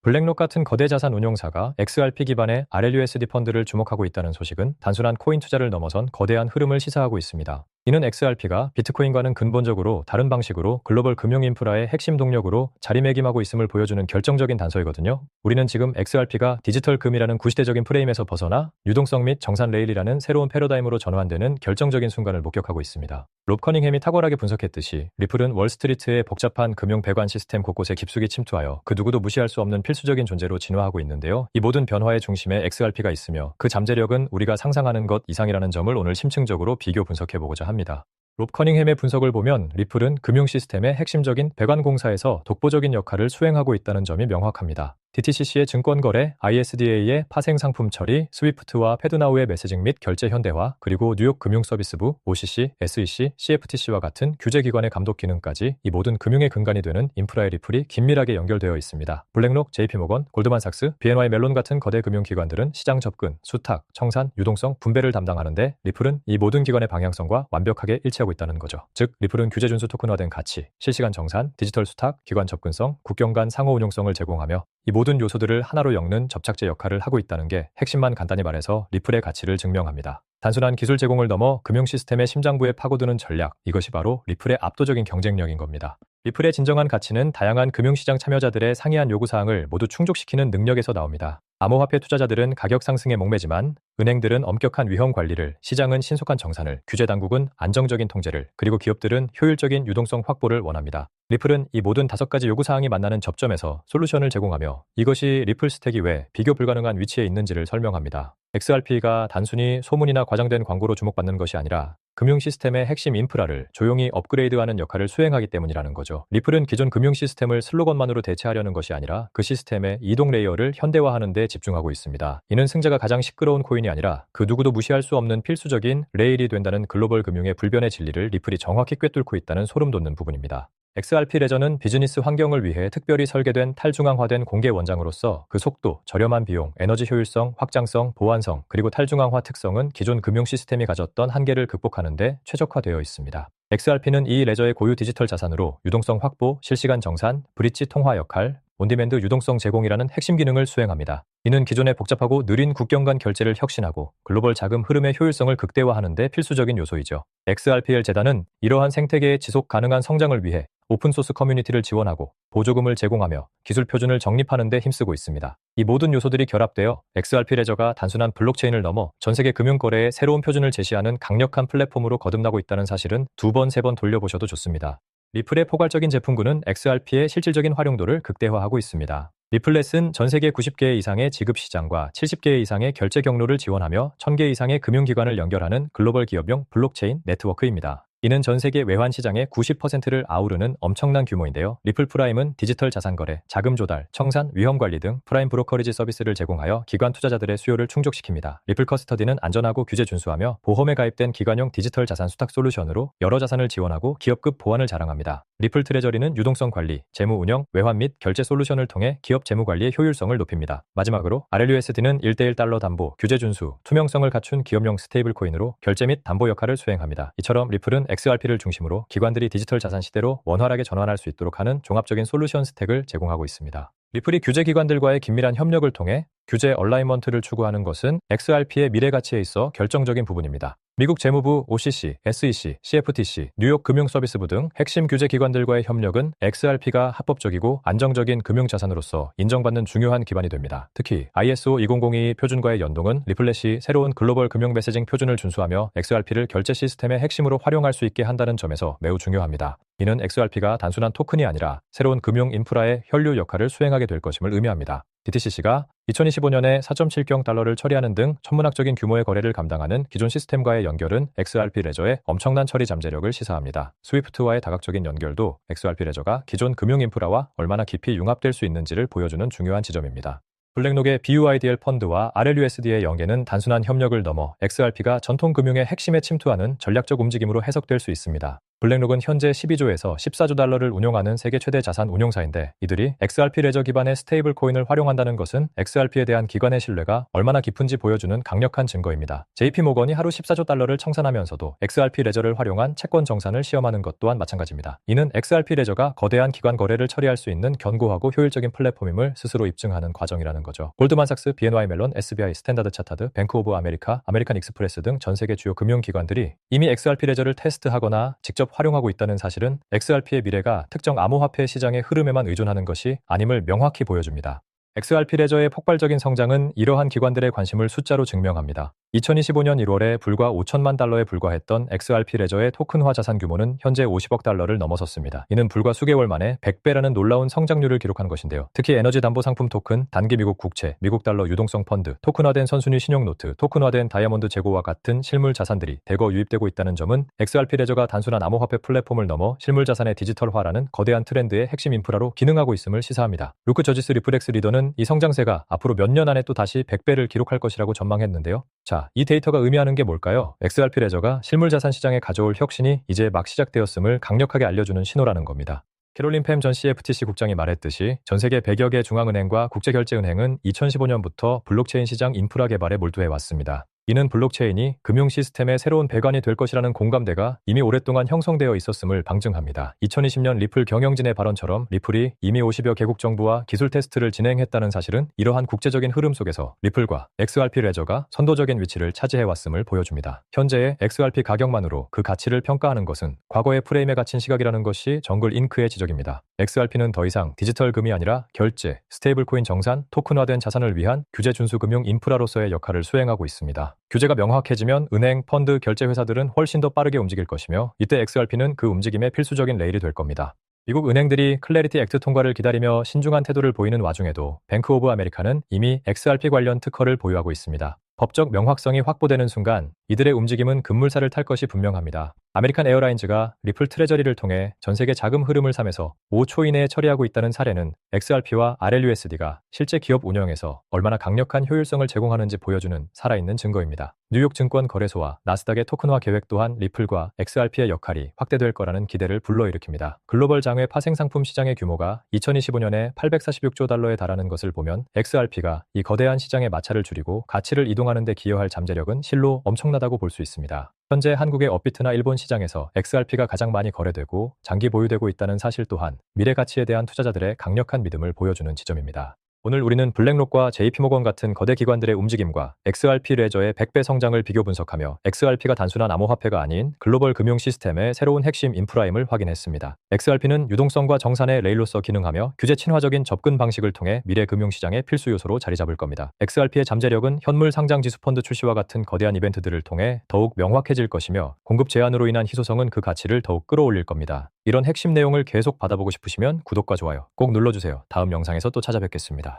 블랙록 같은 거대 자산 운용사가 XRP 기반의 RLUSD 펀드를 주목하고 있다는 소식은 단순한 코인 투자를 넘어선 거대한 흐름을 시사하고 있습니다. 이는 XRP가 비트코인과는 근본적으로 다른 방식으로 글로벌 금융 인프라의 핵심 동력으로 자리매김하고 있음을 보여주는 결정적인 단서이거든요. 우리는 지금 XRP가 디지털 금이라는 구시대적인 프레임에서 벗어나 유동성 및 정산 레일이라는 새로운 패러다임으로 전환되는 결정적인 순간을 목격하고 있습니다. 롭 커닝햄이 탁월하게 분석했듯이 리플은 월스트리트의 복잡한 금융 배관 시스템 곳곳에 깊숙이 침투하여 그 누구도 무시할 수 없는 필수적인 존재로 진화하고 있는데요. 이 모든 변화의 중심에 XRP가 있으며 그 잠재력은 우리가 상상하는 것 이상이라는 점을 오늘 심층적으로 비교 분석해보고자 합니다. 롭 커닝햄의 분석을 보면 리플은 금융 시스템의 핵심적인 배관 공사에서 독보적인 역할을 수행하고 있다는 점이 명확합니다. DTCC의 증권거래, ISDA의 파생상품 처리, 스위프트와 패드나우의 메시징 및 결제 현대화, 그리고 뉴욕 금융서비스부, OCC, SEC, CFTC와 같은 규제기관의 감독 기능까지 이 모든 금융의 근간이 되는 인프라의 리플이 긴밀하게 연결되어 있습니다. 블랙록, JP모건, 골드만삭스, BNY 멜론 같은 거대 금융기관들은 시장 접근, 수탁, 청산, 유동성, 분배를 담당하는데 리플은 이 모든 기관의 방향성과 완벽하게 일치하고 있다는 거죠. 즉, 리플은 규제 준수 토큰화된 가치, 실시간 정산, 디지털 수탁, 기관 접근성, 국경 간 상호 운용성을 제공하며 이 모든 요소들을 하나로 엮는 접착제 역할을 하고 있다는 게 핵심만 간단히 말해서 리플의 가치를 증명합니다. 단순한 기술 제공을 넘어 금융 시스템의 심장부에 파고드는 전략, 이것이 바로 리플의 압도적인 경쟁력인 겁니다. 리플의 진정한 가치는 다양한 금융시장 참여자들의 상이한 요구사항을 모두 충족시키는 능력에서 나옵니다. 암호화폐 투자자들은 가격 상승에 목매지만 은행들은 엄격한 위험 관리를, 시장은 신속한 정산을, 규제 당국은 안정적인 통제를, 그리고 기업들은 효율적인 유동성 확보를 원합니다. 리플은 이 모든 5가지 요구사항이 만나는 접점에서 솔루션을 제공하며 이것이 리플 스택이 왜 비교 불가능한 위치에 있는지를 설명합니다. XRP가 단순히 소문이나 과장된 광고로 주목받는 것이 아니라 금융 시스템의 핵심 인프라를 조용히 업그레이드하는 역할을 수행하기 때문이라는 거죠. 리플은 기존 금융 시스템을 슬로건만으로 대체하려는 것이 아니라 그 시스템의 이동 레이어를 현대화하는 데 집중하고 있습니다. 이는 승자가 가장 시끄러운 코인이 아니라 그 누구도 무시할 수 없는 필수적인 레일이 된다는 글로벌 금융의 불변의 진리를 리플이 정확히 꿰뚫고 있다는 소름 돋는 부분입니다. XRP 레저는 비즈니스 환경을 위해 특별히 설계된 탈중앙화된 공개 원장으로서 그 속도, 저렴한 비용, 에너지 효율성, 확장성, 보안성, 그리고 탈중앙화 특성은 기존 금융 시스템이 가졌던 한계를 극복하는 데 최적화되어 있습니다. XRP는 이 레저의 고유 디지털 자산으로 유동성 확보, 실시간 정산, 브릿지 통화 역할, 온디맨드 유동성 제공이라는 핵심 기능을 수행합니다. 이는 기존의 복잡하고 느린 국경 간 결제를 혁신하고 글로벌 자금 흐름의 효율성을 극대화하는 데 필수적인 요소이죠. XRPL 재단은 이러한 생태계의 지속 가능한 성장을 위해 오픈소스 커뮤니티를 지원하고 보조금을 제공하며 기술 표준을 정립하는 데 힘쓰고 있습니다. 이 모든 요소들이 결합되어 XRP 레저가 단순한 블록체인을 넘어 전세계 금융거래의 새로운 표준을 제시하는 강력한 플랫폼으로 거듭나고 있다는 사실은 2번, 3번 돌려보셔도 좋습니다. 리플의 포괄적인 제품군은 XRP의 실질적인 활용도를 극대화하고 있습니다. 리플렛은 전 세계 90개 이상의 지급 시장과 70개 이상의 결제 경로를 지원하며 1000개 이상의 금융기관을 연결하는 글로벌 기업용 블록체인 네트워크입니다. 이는 전 세계 외환 시장의 90%를 아우르는 엄청난 규모인데요. 리플 프라임은 디지털 자산 거래, 자금 조달, 청산, 위험 관리 등 프라임 브로커리지 서비스를 제공하여 기관 투자자들의 수요를 충족시킵니다. 리플 커스터디는 안전하고 규제 준수하며 보험에 가입된 기관용 디지털 자산 수탁 솔루션으로 여러 자산을 지원하고 기업급 보안을 자랑합니다. 리플 트레저리는 유동성 관리, 재무 운영, 외환 및 결제 솔루션을 통해 기업 재무 관리의 효율성을 높입니다. 마지막으로 RLUSD는 1:1 달러 담보, 규제 준수, 투명성을 갖춘 기업용 스테이블 코인으로 결제 및 담보 역할을 수행합니다. 이처럼 리플은 XRP를 중심으로 기관들이 디지털 자산 시대로 원활하게 전환할 수 있도록 하는 종합적인 솔루션 스택을 제공하고 있습니다. 리플이 규제기관들과의 긴밀한 협력을 통해 규제 얼라이먼트를 추구하는 것은 XRP의 미래 가치에 있어 결정적인 부분입니다. 미국 재무부, OCC, SEC, CFTC, 뉴욕 금융서비스부 등 핵심 규제기관들과의 협력은 XRP가 합법적이고 안정적인 금융자산으로서 인정받는 중요한 기반이 됩니다. 특히 ISO 20022 표준과의 연동은 리플렛이 새로운 글로벌 금융 메시징 표준을 준수하며 XRP를 결제 시스템의 핵심으로 활용할 수 있게 한다는 점에서 매우 중요합니다. 이는 XRP가 단순한 토큰이 아니라 새로운 금융 인프라의 혈류 역할을 수행하게 될 것임을 의미합니다. DTCC가 2025년에 4.7경 달러를 처리하는 등 천문학적인 규모의 거래를 감당하는 기존 시스템과의 연결은 XRP 레저의 엄청난 처리 잠재력을 시사합니다. 스위프트와의 다각적인 연결도 XRP 레저가 기존 금융 인프라와 얼마나 깊이 융합될 수 있는지를 보여주는 중요한 지점입니다. 블랙록의 BUIDL 펀드와 RLUSD의 연계는 단순한 협력을 넘어 XRP가 전통 금융의 핵심에 침투하는 전략적 움직임으로 해석될 수 있습니다. 블랙록은 현재 12조에서 14조 달러를 운용하는 세계 최대 자산 운용사인데, 이들이 XRP 레저 기반의 스테이블 코인을 활용한다는 것은 XRP에 대한 기관의 신뢰가 얼마나 깊은지 보여주는 강력한 증거입니다. JP모건이 하루 14조 달러를 청산하면서도 XRP 레저를 활용한 채권 정산을 시험하는 것 또한 마찬가지입니다. 이는 XRP 레저가 거대한 기관 거래를 처리할 수 있는 견고하고 효율적인 플랫폼임을 스스로 입증하는 과정이라는 거죠. 골드만삭스, BNY 멜론, SBI, 스탠다드 차타드, 뱅크 오브 아메리카, 아메리칸 익스프레스 등 전 세계 주요 금융기관들이 이미 XRP 레저를 테스트하거나 직접 활용하고 있다는 사실은 XRP의 미래가 특정 암호화폐 시장의 흐름에만 의존하는 것이 아님을 명확히 보여줍니다. XRP 레저의 폭발적인 성장은 이러한 기관들의 관심을 숫자로 증명합니다. 2025년 1월에 불과 5천만 달러에 불과했던 XRP 레저의 토큰화 자산 규모는 현재 50억 달러를 넘어섰습니다. 이는 불과 수개월 만에 100배라는 놀라운 성장률을 기록한 것인데요. 특히 에너지 담보 상품 토큰, 단기 미국 국채, 미국 달러 유동성 펀드, 토큰화된 선순위 신용노트, 토큰화된 다이아몬드 재고와 같은 실물 자산들이 대거 유입되고 있다는 점은 XRP 레저가 단순한 암호화폐 플랫폼을 넘어 실물 자산의 디지털화라는 거대한 트렌드의 핵심 인프라로 기능하고 있음을 시사합니다. 루크 저지스 리플렉스 리더는 이 성장세가 앞으로 몇 년 안에 또 다시 100배를 기록할 것이라고 전망했는데요. 자, 이 데이터가 의미하는 게 뭘까요? XRP 레저가 실물 자산 시장에 가져올 혁신이 이제 막 시작되었음을 강력하게 알려주는 신호라는 겁니다. 캐롤린 팸 전 CFTC 국장이 말했듯이 전 세계 100여 개 중앙은행과 국제결제은행은 2015년부터 블록체인 시장 인프라 개발에 몰두해 왔습니다. 이는 블록체인이 금융 시스템의 새로운 배관이 될 것이라는 공감대가 이미 오랫동안 형성되어 있었음을 방증합니다. 2020년 리플 경영진의 발언처럼 리플이 이미 50여 개국 정부와 기술 테스트를 진행했다는 사실은 이러한 국제적인 흐름 속에서 리플과 XRP 레저가 선도적인 위치를 차지해왔음을 보여줍니다. 현재의 XRP 가격만으로 그 가치를 평가하는 것은 과거의 프레임에 갇힌 시각이라는 것이 정글 잉크의 지적입니다. XRP는 더 이상 디지털 금이 아니라 결제, 스테이블 코인 정산, 토큰화된 자산을 위한 규제 준수 금융 인프라로서의 역할을 수행하고 있습니다. 규제가 명확해지면 은행, 펀드, 결제 회사들은 훨씬 더 빠르게 움직일 것이며, 이때 XRP는 그 움직임의 필수적인 레일이 될 겁니다. 미국 은행들이 클래리티 액트 통과를 기다리며 신중한 태도를 보이는 와중에도 뱅크 오브 아메리카는 이미 XRP 관련 특허를 보유하고 있습니다. 법적 명확성이 확보되는 순간 이들의 움직임은 급물살을 탈 것이 분명합니다. 아메리칸 에어라인즈가 리플 트레저리를 통해 전세계 자금 흐름을 3에서 5초 이내에 처리하고 있다는 사례는 XRP와 RLUSD가 실제 기업 운영에서 얼마나 강력한 효율성을 제공하는지 보여주는 살아있는 증거입니다. 뉴욕 증권거래소와 나스닥의 토큰화 계획 또한 리플과 XRP의 역할이 확대될 거라는 기대를 불러일으킵니다. 글로벌 장외 파생상품 시장의 규모가 2025년에 846조 달러에 달하는 것을 보면 XRP가 이 거대한 시장의 마찰을 줄이고 가치를 이동하는 데 기여할 잠재력은 실로 엄청나다고 볼 수 있습니다. 현재 한국의 업비트나 일본 시장에서 XRP가 가장 많이 거래되고 장기 보유되고 있다는 사실 또한 미래 가치에 대한 투자자들의 강력한 믿음을 보여주는 지점입니다. 오늘 우리는 블랙록과 JP모건 같은 거대 기관들의 움직임과 XRP 레저의 100배 성장을 비교 분석하며 XRP가 단순한 암호화폐가 아닌 글로벌 금융 시스템의 새로운 핵심 인프라임을 확인했습니다. XRP는 유동성과 정산의 레일로서 기능하며 규제 친화적인 접근 방식을 통해 미래 금융시장의 필수 요소로 자리 잡을 겁니다. XRP의 잠재력은 현물 상장 지수 펀드 출시와 같은 거대한 이벤트들을 통해 더욱 명확해질 것이며, 공급 제한으로 인한 희소성은 그 가치를 더욱 끌어올릴 겁니다. 이런 핵심 내용을 계속 받아보고 싶으시면 구독과 좋아요 꼭 눌러주세요. 다음 영상에서 또 찾아뵙겠습니다.